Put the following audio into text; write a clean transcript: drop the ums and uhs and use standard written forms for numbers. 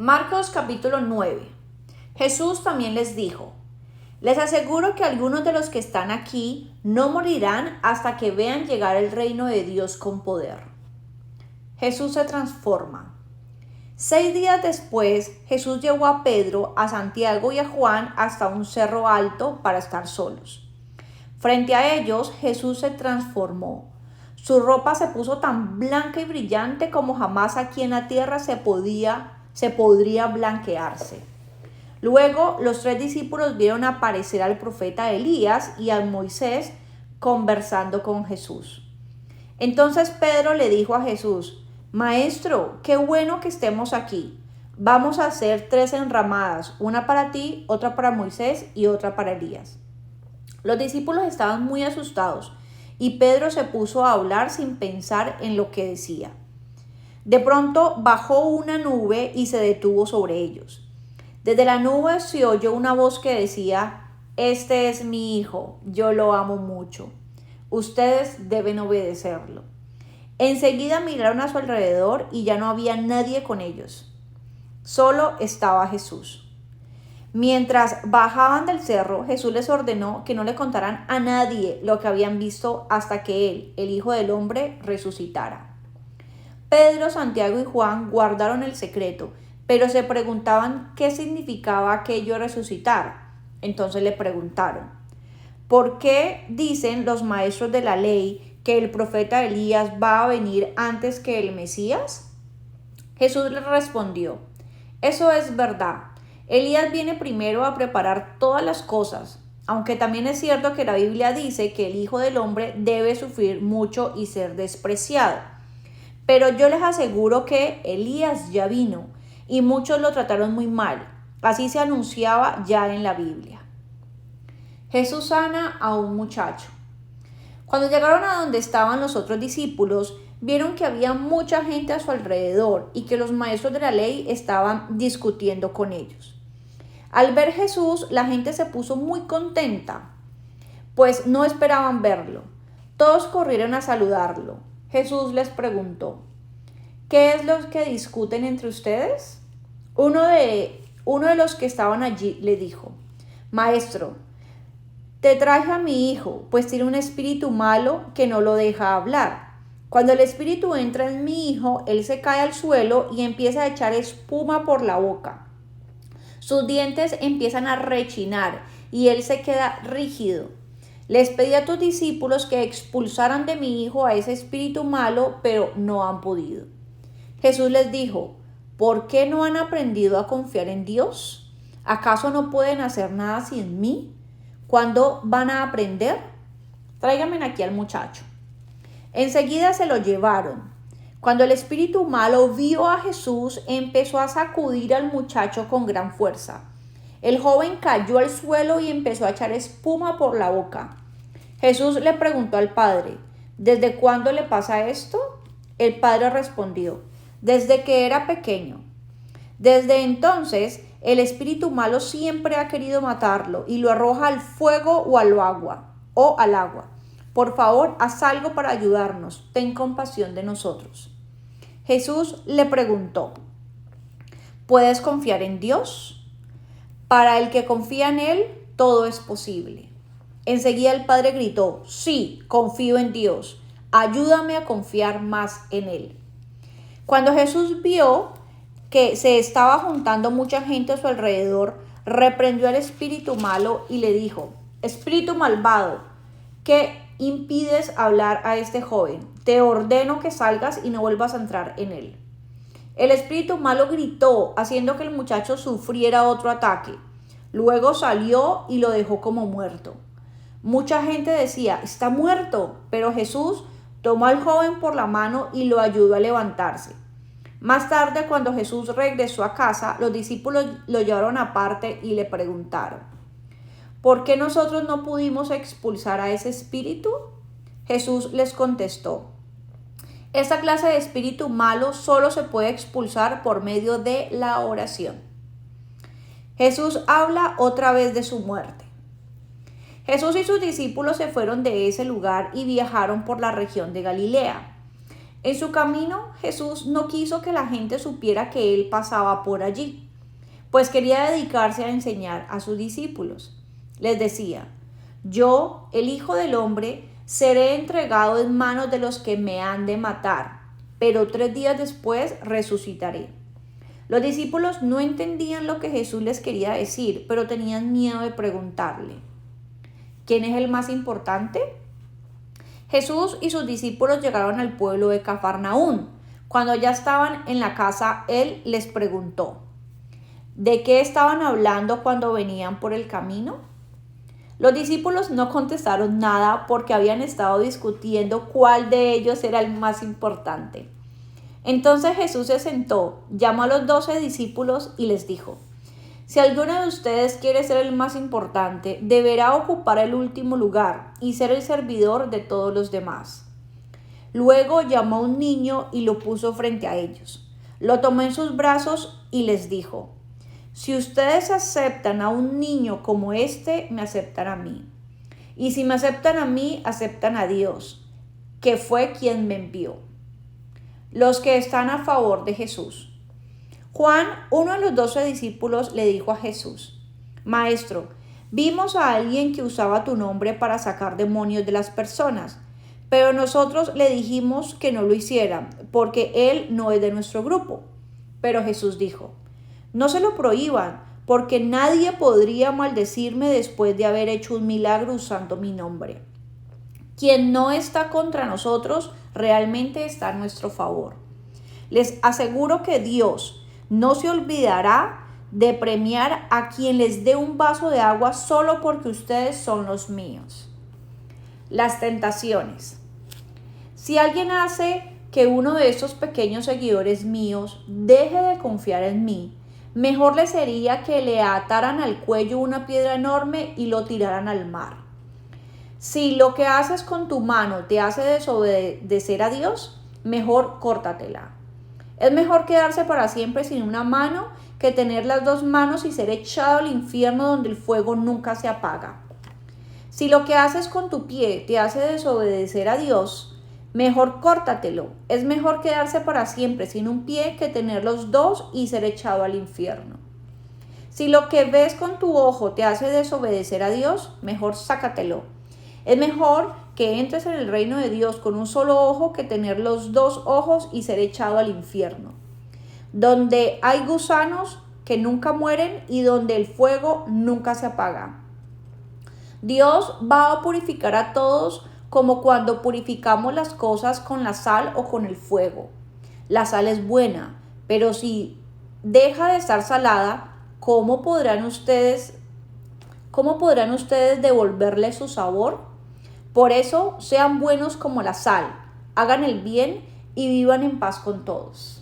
Marcos capítulo 9. Jesús también les dijo: les aseguro que algunos de los que están aquí no morirán hasta que vean llegar el reino de Dios con poder. Jesús se transforma. 6 días después, Jesús llevó a Pedro, a Santiago y a Juan hasta un cerro alto para estar solos. Frente a ellos, Jesús se transformó. Su ropa se puso tan blanca y brillante como jamás aquí en la tierra se podría blanquearse. Luego, los 3 discípulos vieron aparecer al profeta Elías y a Moisés conversando con Jesús. Entonces Pedro le dijo a Jesús: Maestro, qué bueno que estemos aquí. Vamos a hacer 3 enramadas, una para ti, otra para Moisés y otra para Elías. Los discípulos estaban muy asustados y Pedro se puso a hablar sin pensar en lo que decía. De pronto bajó una nube y se detuvo sobre ellos. Desde la nube se oyó una voz que decía: este es mi hijo, yo lo amo mucho. Ustedes deben obedecerlo. Enseguida miraron a su alrededor y ya no había nadie con ellos. Solo estaba Jesús. Mientras bajaban del cerro, Jesús les ordenó que no le contaran a nadie lo que habían visto hasta que Él, el Hijo del Hombre, resucitara. Pedro, Santiago y Juan guardaron el secreto, pero se preguntaban qué significaba aquello de resucitar. Entonces le preguntaron: ¿por qué dicen los maestros de la ley que el profeta Elías va a venir antes que el Mesías? Jesús les respondió: eso es verdad. Elías viene primero a preparar todas las cosas, aunque también es cierto que la Biblia dice que el Hijo del Hombre debe sufrir mucho y ser despreciado. Pero yo les aseguro que Elías ya vino y muchos lo trataron muy mal. Así se anunciaba ya en la Biblia. Jesús sana a un muchacho. Cuando llegaron a donde estaban los otros discípulos, vieron que había mucha gente a su alrededor y que los maestros de la ley estaban discutiendo con ellos. Al ver Jesús, la gente se puso muy contenta, pues no esperaban verlo. Todos corrieron a saludarlo. Jesús les preguntó: ¿qué es lo que discuten entre ustedes? Uno de los que estaban allí le dijo: Maestro, te traje a mi hijo, pues tiene un espíritu malo que no lo deja hablar. Cuando el espíritu entra en mi hijo, él se cae al suelo y empieza a echar espuma por la boca. Sus dientes empiezan a rechinar y él se queda rígido. Les pedí a tus discípulos que expulsaran de mi hijo a ese espíritu malo, pero no han podido. Jesús les dijo: ¿por qué no han aprendido a confiar en Dios? ¿Acaso no pueden hacer nada sin mí? ¿Cuándo van a aprender? Tráiganme aquí al muchacho. Enseguida se lo llevaron. Cuando el espíritu malo vio a Jesús, empezó a sacudir al muchacho con gran fuerza. El joven cayó al suelo y empezó a echar espuma por la boca. Jesús le preguntó al padre: ¿desde cuándo le pasa esto? El padre respondió: desde que era pequeño. Desde entonces, el espíritu malo siempre ha querido matarlo y lo arroja al fuego o al agua. Por favor, haz algo para ayudarnos. Ten compasión de nosotros. Jesús le preguntó: ¿puedes confiar en Dios? Para el que confía en Él, todo es posible. Enseguida el padre gritó: sí, confío en Dios. Ayúdame a confiar más en Él. Cuando Jesús vio que se estaba juntando mucha gente a su alrededor, reprendió al espíritu malo y le dijo: espíritu malvado, ¿qué impides hablar a este joven? Te ordeno que salgas y no vuelvas a entrar en él. El espíritu malo gritó, haciendo que el muchacho sufriera otro ataque. Luego salió y lo dejó como muerto. Mucha gente decía: está muerto, pero Jesús tomó al joven por la mano y lo ayudó a levantarse. Más tarde, cuando Jesús regresó a casa, los discípulos lo llevaron aparte y le preguntaron: ¿por qué nosotros no pudimos expulsar a ese espíritu? Jesús les contestó: esta clase de espíritu malo solo se puede expulsar por medio de la oración. Jesús habla otra vez de su muerte. Jesús y sus discípulos se fueron de ese lugar y viajaron por la región de Galilea. En su camino, Jesús no quiso que la gente supiera que él pasaba por allí, pues quería dedicarse a enseñar a sus discípulos. Les decía: yo, el Hijo del Hombre, seré entregado en manos de los que me han de matar, pero 3 días después resucitaré. Los discípulos no entendían lo que Jesús les quería decir, pero tenían miedo de preguntarle: ¿quién es el más importante? Jesús y sus discípulos llegaron al pueblo de Cafarnaún. Cuando ya estaban en la casa, él les preguntó: ¿de qué estaban hablando cuando venían por el camino? Los discípulos no contestaron nada porque habían estado discutiendo cuál de ellos era el más importante. Entonces Jesús se sentó, llamó a los 12 discípulos y les dijo: si alguno de ustedes quiere ser el más importante, deberá ocupar el último lugar y ser el servidor de todos los demás. Luego llamó a un niño y lo puso frente a ellos. Lo tomó en sus brazos y les dijo: si ustedes aceptan a un niño como este, me aceptan a mí. Y si me aceptan a mí, aceptan a Dios, que fue quien me envió. Los que están a favor de Jesús. Juan, uno de los 12 discípulos, le dijo a Jesús: Maestro, vimos a alguien que usaba tu nombre para sacar demonios de las personas, pero nosotros le dijimos que no lo hiciera, porque él no es de nuestro grupo. Pero Jesús dijo: no se lo prohíban, porque nadie podría maldecirme después de haber hecho un milagro usando mi nombre. Quien no está contra nosotros realmente está a nuestro favor. Les aseguro que Dios no se olvidará de premiar a quien les dé un vaso de agua solo porque ustedes son los míos. Las tentaciones. Si alguien hace que uno de esos pequeños seguidores míos deje de confiar en mí, mejor le sería que le ataran al cuello una piedra enorme y lo tiraran al mar. Si lo que haces con tu mano te hace desobedecer a Dios, mejor córtatela. Es mejor quedarse para siempre sin una mano que tener las 2 manos y ser echado al infierno donde el fuego nunca se apaga. Si lo que haces con tu pie te hace desobedecer a Dios, mejor córtatelo. Es mejor quedarse para siempre sin un pie que tener los 2 y ser echado al infierno. Si lo que ves con tu ojo te hace desobedecer a Dios, mejor sácatelo. Es mejor que entres en el reino de Dios con un solo ojo que tener los 2 ojos y ser echado al infierno, donde hay gusanos que nunca mueren y donde el fuego nunca se apaga. Dios va a purificar a todos como cuando purificamos las cosas con la sal o con el fuego. La sal es buena, pero si deja de estar salada, ¿cómo podrán ustedes devolverle su sabor? Por eso, sean buenos como la sal, hagan el bien y vivan en paz con todos.